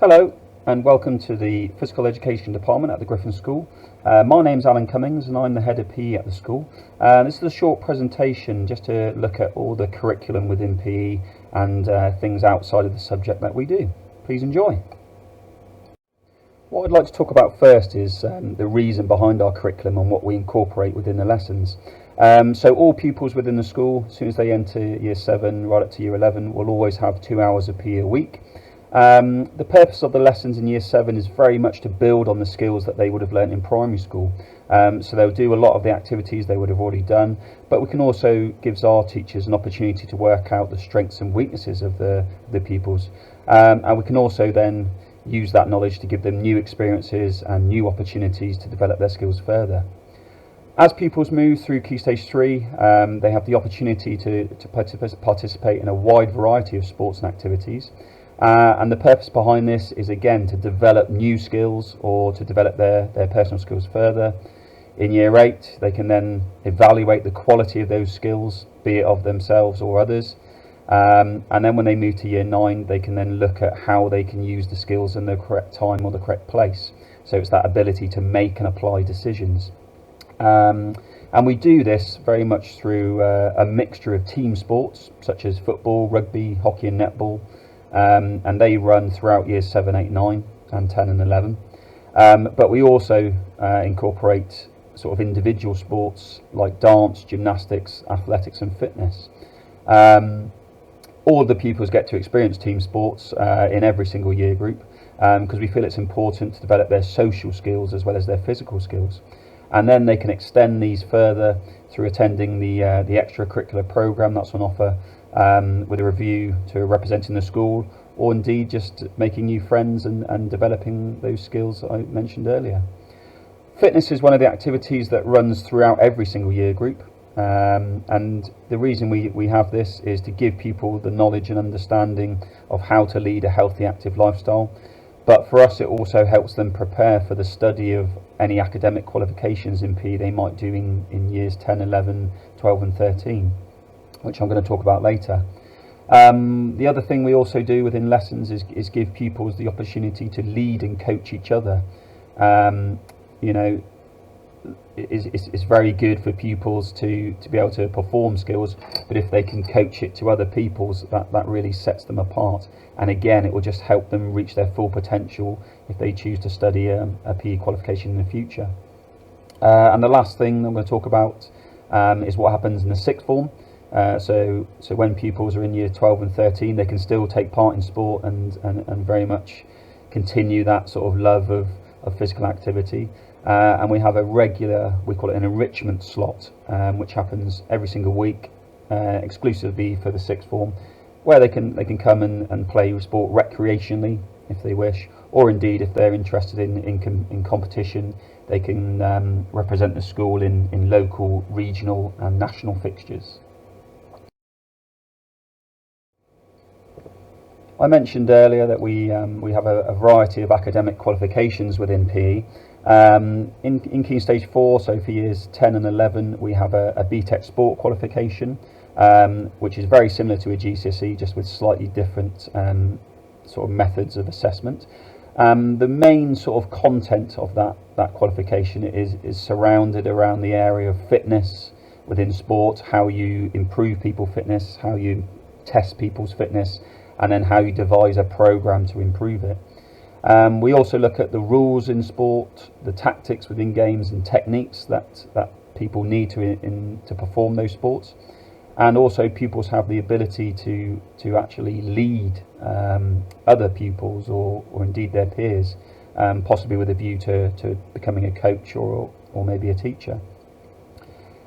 Hello and welcome to the Physical Education Department at the Griffin School. My name's Alan Cummings and I'm the head of PE at the school. This is a short presentation just to look at all the curriculum within PE and things outside of the subject that we do. Please enjoy. What I'd like to talk about first is the reason behind our curriculum and what we incorporate within the lessons. So all pupils within the school, as soon as they enter year 7 right up to year 11, will always have 2 hours of PE a week. The purpose of the lessons in year 7 is very much to build on the skills that they would have learnt in primary school. So they'll do a lot of the activities they would have already done, but we can also give our teachers an opportunity to work out the strengths and weaknesses of the pupils. And we can also then use that knowledge to give them new experiences and new opportunities to develop their skills further. As pupils move through Key Stage 3, they have the opportunity to participate in a wide variety of sports and activities. And the purpose behind this is again to develop new skills or to develop their personal skills further. In year 8 they can then evaluate the quality of those skills, be it of themselves or others, and then when they move to year 9 they can then look at how they can use the skills in the correct time or the correct place. So it's that ability to make and apply decisions. And we do this very much through a mixture of team sports such as football, rugby, hockey and netball. And they run throughout years 7, 8, 9 and 10 and 11. But we also incorporate sort of individual sports like dance, gymnastics, athletics and fitness. All of the pupils get to experience team sports in every single year group because we feel it's important to develop their social skills as well as their physical skills. And then they can extend these further through attending the extracurricular programme that's on offer, with a review to representing the school, or indeed just making new friends and developing those skills I mentioned earlier. Fitness is one of the activities that runs throughout every single year group, and the reason we have this is to give people the knowledge and understanding of how to lead a healthy, active lifestyle. But for us it also helps them prepare for the study of any academic qualifications in PE they might do in years 10, 11, 12 and 13. Which I'm going to talk about later. The other thing we also do within lessons is give pupils the opportunity to lead and coach each other. You know, it's very good for pupils to be able to perform skills, but if they can coach it to other pupils, that really sets them apart. And again, it will just help them reach their full potential if they choose to study a PE qualification in the future. And the last thing I'm going to talk about is what happens in the sixth form. So when pupils are in year 12 and 13, they can still take part in sport and very much continue that sort of love of physical activity. And we have a regular, we call it an enrichment slot, which happens every single week, exclusively for the sixth form, where they can come and play sport recreationally if they wish, or indeed if they're interested in competition, they can represent the school in local, regional and national fixtures. I mentioned earlier that we have a variety of academic qualifications within PE. In Key Stage 4, so for years 10 and 11, we have a BTEC Sport qualification, which is very similar to a GCSE, just with slightly different sort of methods of assessment. The main sort of content of that qualification is surrounded around the area of fitness within sport, how you improve people's fitness, how you test people's fitness, and then how you devise a program to improve it. We also look at the rules in sport, the tactics within games and techniques that people need to perform those sports. And also pupils have the ability to actually lead other pupils or indeed their peers, possibly with a view to becoming a coach or maybe a teacher.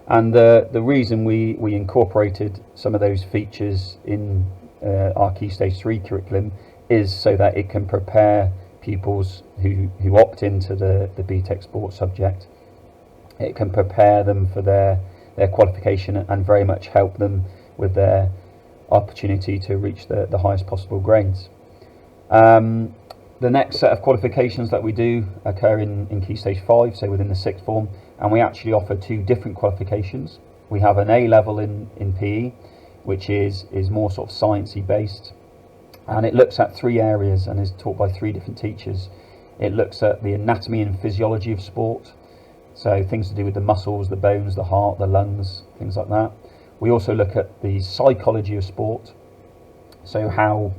And the reason we incorporated some of those features in our Key Stage 3 curriculum is so that it can prepare pupils who opt into the BTEC Sport subject. It can prepare them for their qualification and very much help them with their opportunity to reach the highest possible grades. The next set of qualifications that we do occur in Key Stage 5, so within the sixth form, and we actually offer 2 different qualifications. We have an A level in PE, which is more sort of sciencey based, and it looks at 3 areas and is taught by 3 different teachers. It looks at the anatomy and physiology of sport, so things to do with the muscles, the bones, the heart, the lungs, things like that. We also look at the psychology of sport, so how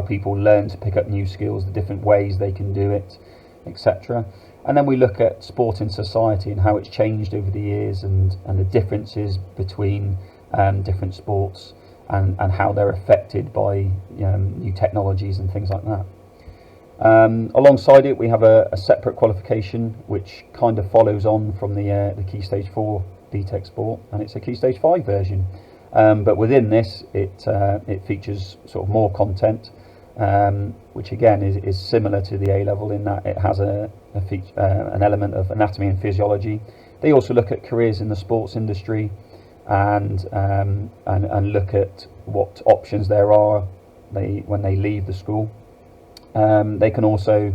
people learn to pick up new skills, the different ways they can do it, etc. And then we look at sport in society and how it's changed over the years, and the differences between different sports, and how they're affected by new technologies and things like that. Alongside it, we have a separate qualification which kind of follows on from the Key Stage 4 BTEC Sport, and it's a Key Stage 5 version. But within this, it features sort of more content, which again is similar to the A level in that it has an element of anatomy and physiology. They also look at careers in the sports industry, and look at what options there are when they leave the school. They can also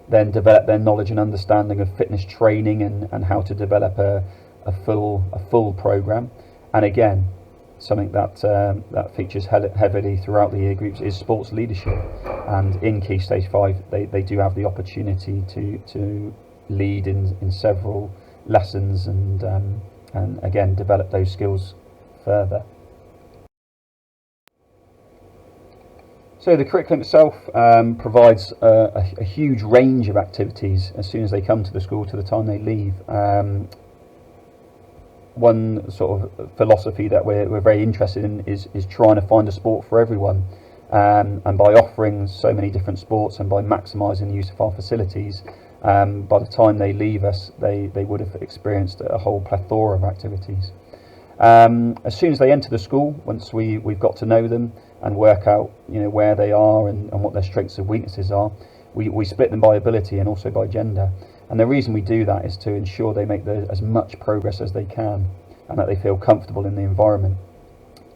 then develop their knowledge and understanding of fitness training, and how to develop a full program. And again, something that features heavily throughout the year groups is sports leadership, and in Key Stage 5 they do have the opportunity to lead in several lessons, and again develop those skills further. So the curriculum itself provides a huge range of activities as soon as they come to the school to the time they leave. One sort of philosophy that we're very interested in is trying to find a sport for everyone, and by offering so many different sports and by maximising the use of our facilities, by the time they leave us they would have experienced a whole plethora of activities. As soon as they enter the school, once we've got to know them and work out where they are and what their strengths and weaknesses are, we split them by ability and also by gender. And the reason we do that is to ensure they make as much progress as they can, and that they feel comfortable in the environment.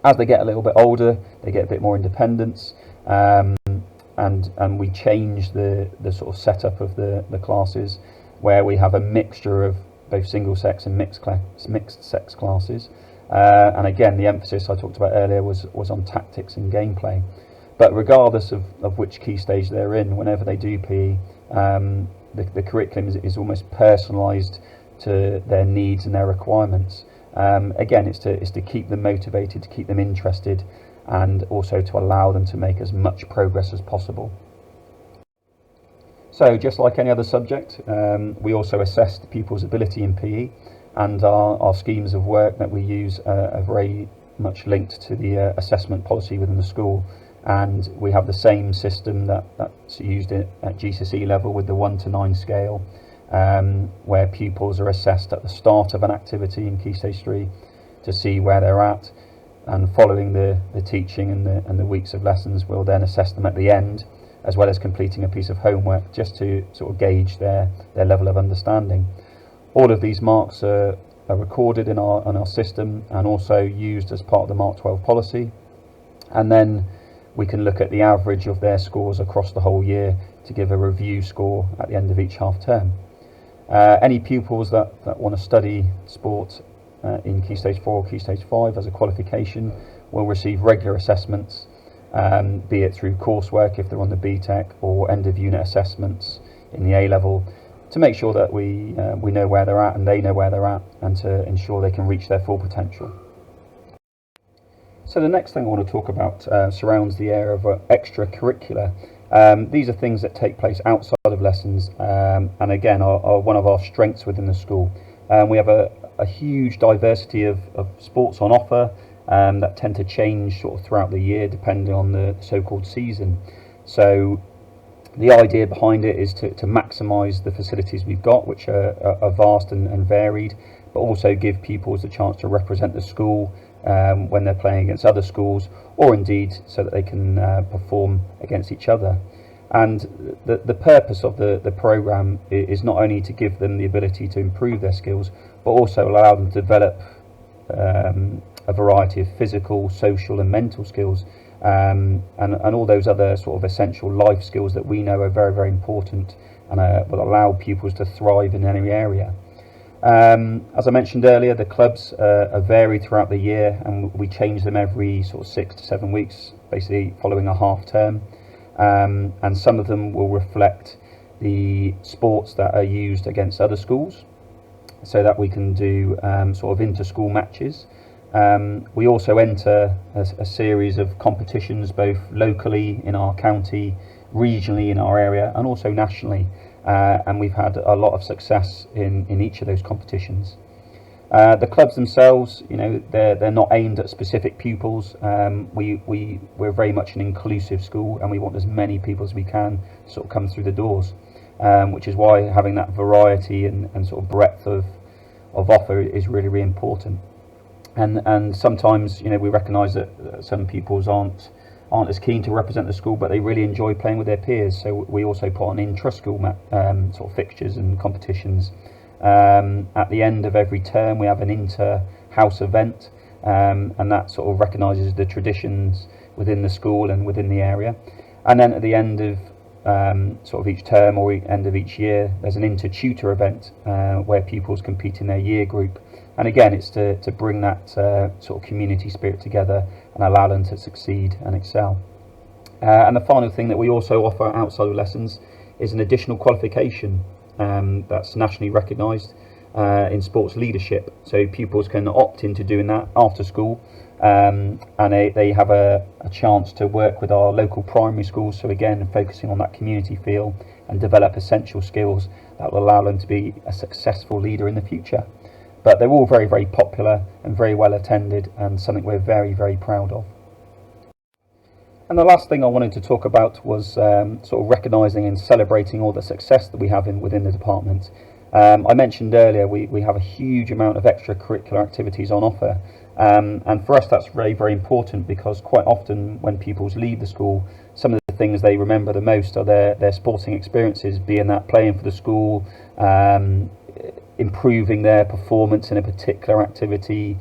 As they get a little bit older, they get a bit more independence, and we change the sort of setup of the classes, where we have a mixture of both single sex and mixed sex classes. And again, the emphasis I talked about earlier was on tactics and gameplay. But regardless of which key stage they're in, whenever they do PE, the curriculum is almost personalised to their needs and their requirements. Again, it's to keep them motivated, to keep them interested, and also to allow them to make as much progress as possible. So just like any other subject, we also assess the pupils' ability in PE, and our schemes of work that we use are very much linked to the assessment policy within the school. And we have the same system that's used at GCSE level with the 1 to 9 scale, where pupils are assessed at the start of an activity in Key Stage 3 to see where they're at, and following the teaching and the weeks of lessons, we'll then assess them at the end, as well as completing a piece of homework, just to sort of gauge their level of understanding. All of these marks are recorded in our system and also used as part of the Mark 12 policy, and then we can look at the average of their scores across the whole year to give a review score at the end of each half term. Any pupils that want to study sport in Key Stage 4 or Key Stage 5 as a qualification will receive regular assessments, be it through coursework if they're on the BTEC, or end of unit assessments in the A level, to make sure that we know where they're at and they know where they're at, and to ensure they can reach their full potential. So the next thing I want to talk about surrounds the area of extracurricular. These are things that take place outside of lessons, and again are one of our strengths within the school. We have a huge diversity of sports on offer that tend to change sort of throughout the year depending on the so-called season. So the idea behind it is to maximise the facilities we've got, which are vast and varied, but also give pupils the chance to represent the school when they're playing against other schools, or indeed so that they can perform against each other. And the purpose of the programme is not only to give them the ability to improve their skills, but also allow them to develop a variety of physical, social and mental skills, and all those other sort of essential life skills that we know are very, very important and will allow pupils to thrive in any area. As I mentioned earlier, the clubs are varied throughout the year, and we change them every sort of 6 to 7 weeks, basically following a half term. And some of them will reflect the sports that are used against other schools, so that we can do sort of inter-school matches. We also enter a series of competitions, both locally in our county, regionally in our area, and also nationally. And we've had a lot of success in each of those competitions. The clubs themselves, they're not aimed at specific pupils. We're very much an inclusive school, and we want as many people as we can sort of come through the doors, which is why having that variety and sort of breadth of offer is really, really important. And sometimes, we recognise that some pupils aren't as keen to represent the school, but they really enjoy playing with their peers. So we also put on intra-school sort of fixtures and competitions. At the end of every term, we have an inter-house event, and that sort of recognises the traditions within the school and within the area. And then at the end of sort of each term or end of each year, there's an inter-tutor event where pupils compete in their year group. And again, it's to bring that sort of community spirit together and allow them to succeed and excel. And the final thing that we also offer outside of lessons is an additional qualification that's nationally recognised in sports leadership. So pupils can opt into doing that after school, and they have a chance to work with our local primary schools. So again, focusing on that community feel and develop essential skills that will allow them to be a successful leader in the future. But they're all very, very popular and very well attended, and something we're very, very proud of. And the last thing I wanted to talk about was sort of recognising and celebrating all the success that we have within the department. I mentioned earlier we have a huge amount of extracurricular activities on offer, and for us that's very, very important, because quite often when pupils leave the school, some of the things they remember the most are their sporting experiences, being that playing for the school, improving their performance in a particular activity,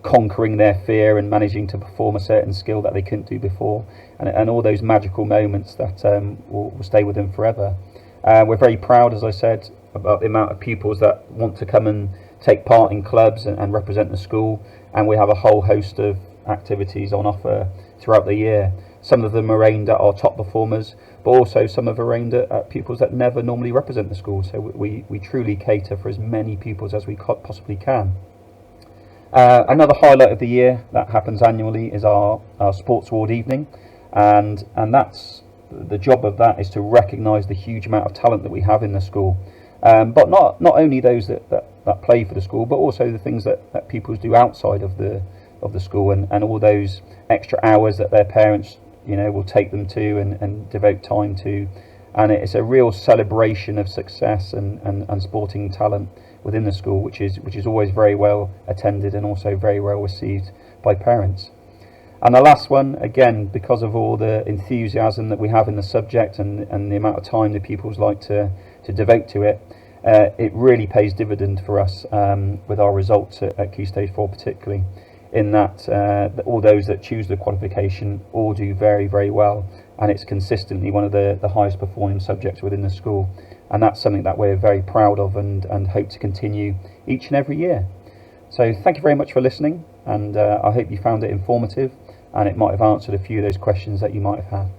conquering their fear and managing to perform a certain skill that they couldn't do before, and all those magical moments that will stay with them forever. We're very proud, as I said, about the amount of pupils that want to come and take part in clubs and represent the school, and we have a whole host of activities on offer throughout the year. Some of them are aimed at our top performers, but also some of them are aimed at pupils that never normally represent the school. So we truly cater for as many pupils as we possibly can. Another highlight of the year that happens annually is our sports award evening, and that's the job of that is to recognise the huge amount of talent that we have in the school, but not only those that play for the school, but also the things that pupils do outside of the school, and all those extra hours that their parents will take them to and devote time to. And it's a real celebration of success and sporting talent within the school, which is always very well attended and also very well received by parents. And the last one, again, because of all the enthusiasm that we have in the subject and the amount of time the pupils like to devote to it, it really pays dividend for us with our results at Key Stage 4 particularly, in that all those that choose the qualification all do very, very well, and it's consistently one of the highest performing subjects within the school, and that's something that we're very proud of and hope to continue each and every year. So thank you very much for listening, and I hope you found it informative and it might have answered a few of those questions that you might have had.